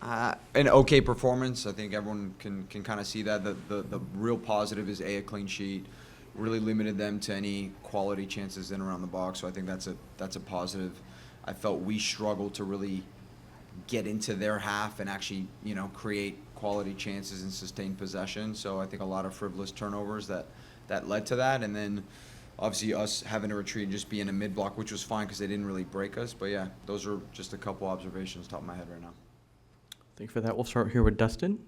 An okay performance. I think everyone can kind of see that. The real positive is a clean sheet. Really limited them to any quality chances in around the box. So I think that's a positive. I felt we struggled to really get into their half and actually create quality chances and sustain possession. So I think a lot of frivolous turnovers that led to that. And then obviously us having to retreat and just be in a mid block, which was fine because they didn't really break us. But yeah, those are just a couple observations top of my head right now. Thank you for that. We'll start here with Dustin.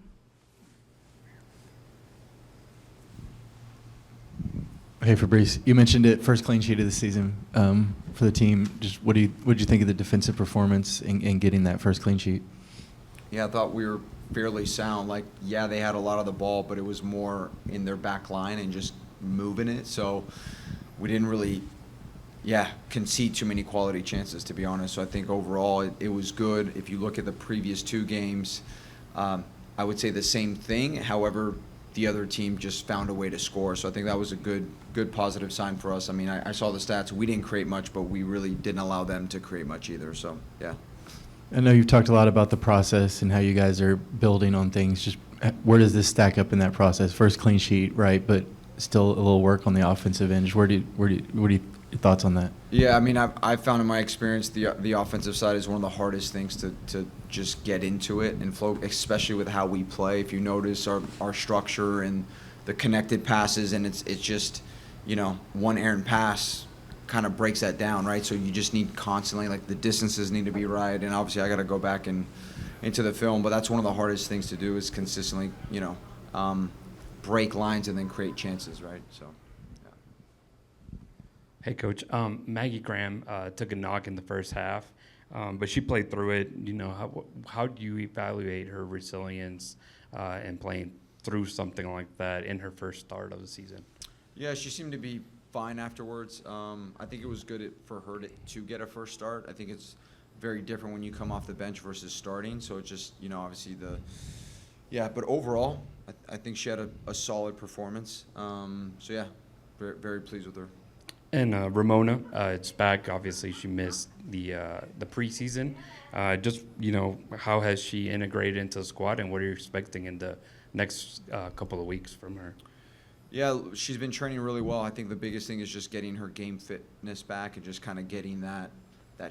Hey Fabrice, you mentioned it, first clean sheet of the season for the team. Just what did you think of the defensive performance in getting that first clean sheet? Yeah, I thought we were fairly sound. Like, yeah, they had a lot of the ball, but it was more in their back line and just moving it. So we didn't really, concede too many quality chances, to be honest. So I think overall it was good. If you look at the previous two games, I would say the same thing. However, the other team just found a way to score. So I think that was a good positive sign for us. I mean, I saw the stats. We didn't create much, but we really didn't allow them to create much either. So, yeah. I know you've talked a lot about the process and how you guys are building on things. Just where does this stack up in that process? First clean sheet, right? But still a little work on the offensive end. What are your thoughts on that? Yeah, I mean, I've found in my experience the offensive side is one of the hardest things to just get into it and flow, especially with how we play. If you notice our structure and the connected passes, and it's just, one errant pass kind of breaks that down, right? So you just need constantly, like, the distances need to be right, and obviously I got to go back into the film, but that's one of the hardest things to do is consistently, break lines and then create chances, right? So. Hey, Coach. Maggie Graham took a knock in the first half, but she played through it. How do you evaluate her resilience and playing through something like that in her first start of the season? Yeah, she seemed to be fine afterwards. I think it was good for her to get a first start. I think it's very different when you come off the bench versus starting. So it's just, obviously but overall, I think she had a solid performance. So yeah, very, very pleased with her. And Ramona, it's back. Obviously, she missed the preseason. Just, how has she integrated into the squad, and what are you expecting in the next couple of weeks from her? Yeah, she's been training really well. I think the biggest thing is just getting her game fitness back and just kind of getting that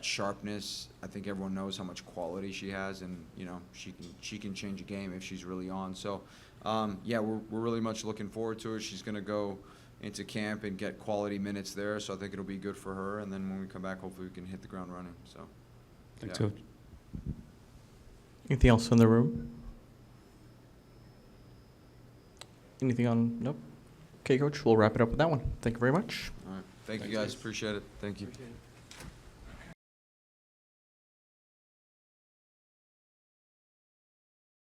sharpness. I think everyone knows how much quality she has, and she can change a game if she's really on. So, we're really much looking forward to it. She's going to go into camp and get quality minutes there, so I think it'll be good for her. And then when we come back, hopefully we can hit the ground running. So, thanks, Coach. Anything else in the room? Anything on? Nope. Okay, Coach, we'll wrap it up with that one. Thank you very much. All right. Thanks, you guys. Appreciate it. Thank you.